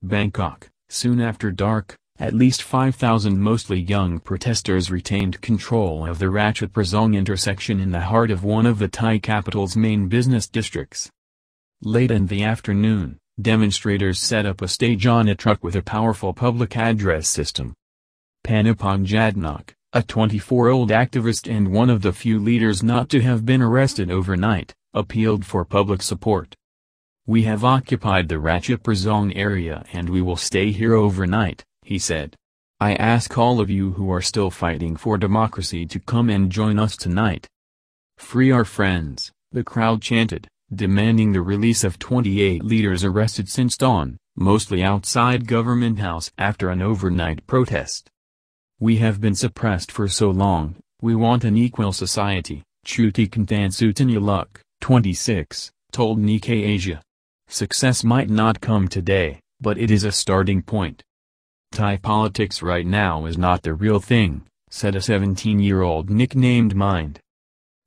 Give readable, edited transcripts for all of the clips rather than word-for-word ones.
Bangkok. Soon after dark, at least 5,000 mostly young protesters retained control of the Ratchet Prasong intersection in the heart of one of the Thai capital's main business districts. Late in the afternoon, demonstrators set up a stage on a truck with a powerful public address system. Panipong Jadnok, a 24-year-old activist and one of the few leaders not to have been arrested overnight, appealed for public support. "We have occupied the Ratchet Prasong area and we will stay here overnight," he said. "I ask all of you who are still fighting for democracy to come and join us tonight. Free our friends," the crowd chanted, demanding the release of 28 leaders arrested since dawn, mostly outside Government House after an overnight protest. "We have been suppressed for so long, we want an equal society," Chutikantan Sutanyaluk, 26, told Nikkei Asia. "Success might not come today, but it is a starting point. Thai politics right now is not the real thing," said a 17-year-old nicknamed Mind.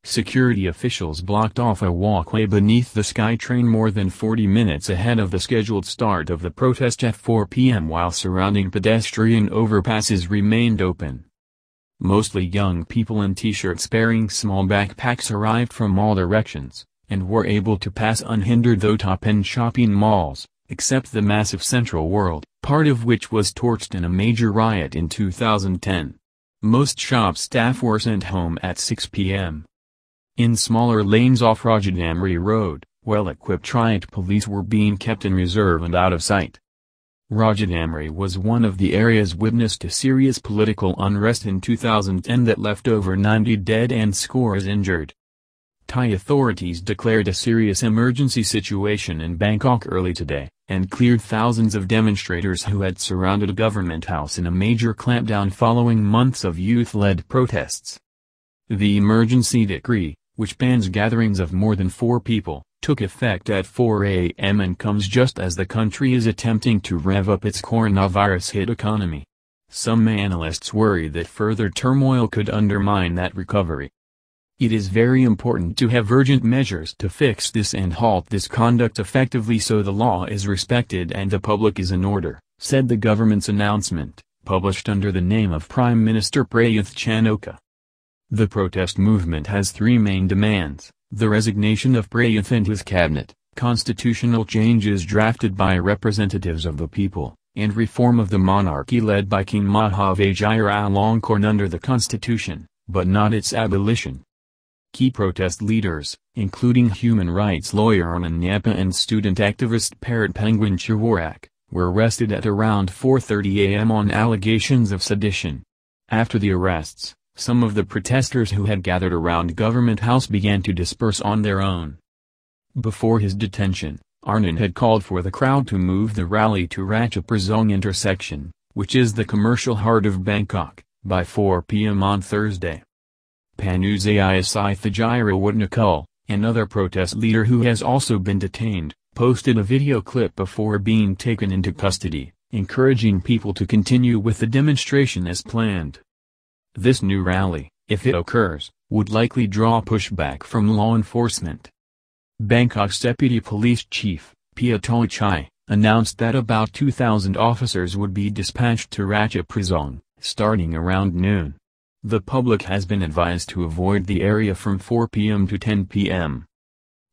Security officials blocked off a walkway beneath the SkyTrain more than 40 minutes ahead of the scheduled start of the protest at 4 p.m. while surrounding pedestrian overpasses remained open. Mostly young people in t-shirts bearing small backpacks arrived from all directions, and were able to pass unhindered though top-end shopping malls, except the massive Central World, part of which was torched in a major riot in 2010. Most shop staff were sent home at 6 p.m. In smaller lanes off Rajadamri Road, well-equipped riot police were being kept in reserve and out of sight. Rajadamri was one of the areas witness to serious political unrest in 2010 that left over 90 dead and scores injured. Thai authorities declared a serious emergency situation in Bangkok early today, and cleared thousands of demonstrators who had surrounded Government House in a major clampdown following months of youth-led protests. The emergency decree, which bans gatherings of more than 4 people, took effect at 4 a.m. and comes just as the country is attempting to rev up its coronavirus-hit economy. Some analysts worry that further turmoil could undermine that recovery. "It is very important to have urgent measures to fix this and halt this conduct effectively so the law is respected and the public is in order," said the government's announcement, published under the name of Prime Minister Prayuth Chan-o-cha. The protest movement has 3 main demands: the resignation of Prayuth and his cabinet, constitutional changes drafted by representatives of the people, and reform of the monarchy led by King Maha Vajiralongkorn under the constitution, but not its abolition. Key protest leaders, including human rights lawyer Arnan Nyapa and student activist Parrot Penguin Chawarak, were arrested at around 4:30 a.m. on allegations of sedition. After the arrests, some of the protesters who had gathered around Government House began to disperse on their own. Before his detention, Arnan had called for the crowd to move the rally to Ratchet Prasong intersection, which is the commercial heart of Bangkok, by 4 p.m. on Thursday. Panuzayasai Thajirawatnakul, another protest leader who has also been detained, posted a video clip before being taken into custody, encouraging people to continue with the demonstration as planned. This new rally, if it occurs, would likely draw pushback from law enforcement. Bangkok's Deputy Police Chief, Piatoi Chai, announced that about 2,000 officers would be dispatched to Ratchet Prasong, starting around noon. The public has been advised to avoid the area from 4 p.m. to 10 p.m.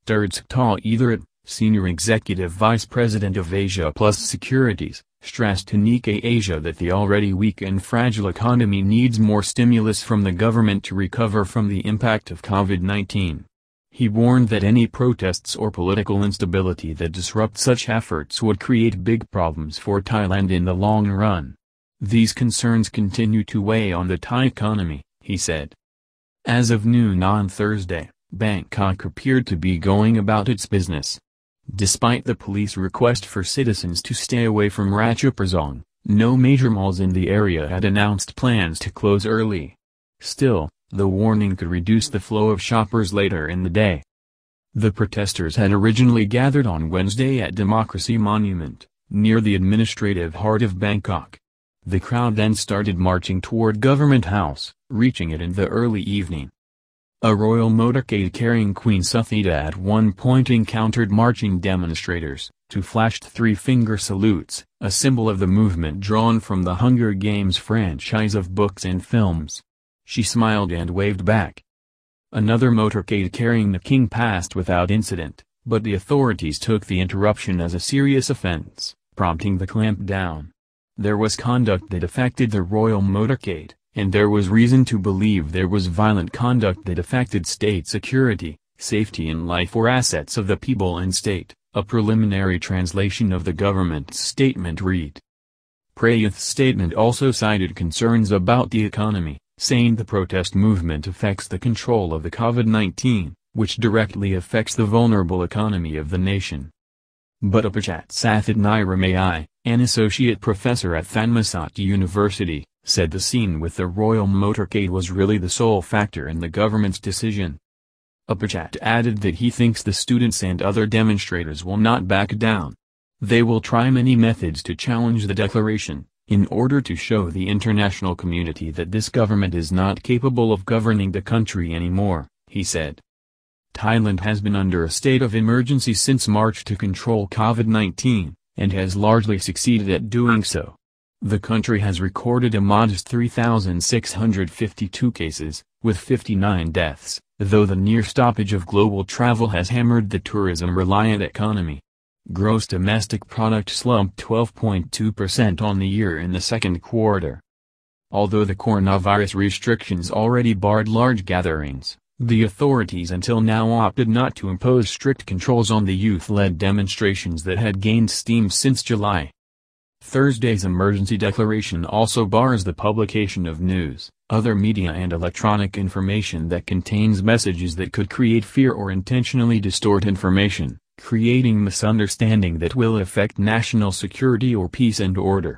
Turdsktall Etherat, Senior Executive Vice President of Asia Plus Securities, stressed to Nikkei Asia that the already weak and fragile economy needs more stimulus from the government to recover from the impact of COVID-19. He warned that any protests or political instability that disrupt such efforts would create big problems for Thailand in the long run. "These concerns continue to weigh on the Thai economy," he said. As of noon on Thursday, Bangkok appeared to be going about its business. Despite the police request for citizens to stay away from Ratchet Prasong, no major malls in the area had announced plans to close early. Still, the warning could reduce the flow of shoppers later in the day. The protesters had originally gathered on Wednesday at Democracy Monument, near the administrative heart of Bangkok. The crowd then started marching toward Government House, reaching it in the early evening. A royal motorcade carrying Queen Suthida at one point encountered marching demonstrators, who flashed three-finger salutes, a symbol of the movement drawn from the Hunger Games franchise of books and films. She smiled and waved back. Another motorcade carrying the king passed without incident, but the authorities took the interruption as a serious offense, prompting the clampdown. There was conduct that affected the royal motorcade, and there was reason to believe there was violent conduct that affected state security, safety and life or assets of the people and state, a preliminary translation of the government's statement read. Prayuth's statement also cited concerns about the economy, saying the protest movement affects the control of the COVID-19, which directly affects the vulnerable economy of the nation. But Upachat Sathit an associate professor at Thanmasat University, said the scene with the royal motorcade was really the sole factor in the government's decision. Upachat added that he thinks the students and other demonstrators will not back down. They will try many methods to challenge the declaration, in order to show the international community that this government is not capable of governing the country anymore, he said. Thailand has been under a state of emergency since March to control COVID-19, and has largely succeeded at doing so. The country has recorded a modest 3,652 cases, with 59 deaths, though the near stoppage of global travel has hammered the tourism-reliant economy. Gross domestic product slumped 12.2% on the year in the second quarter. Although the coronavirus restrictions already barred large gatherings, the authorities until now opted not to impose strict controls on the youth-led demonstrations that had gained steam since July. Thursday's emergency declaration also bars the publication of news, other media and electronic information that contains messages that could create fear or intentionally distort information, creating misunderstanding that will affect national security or peace and order.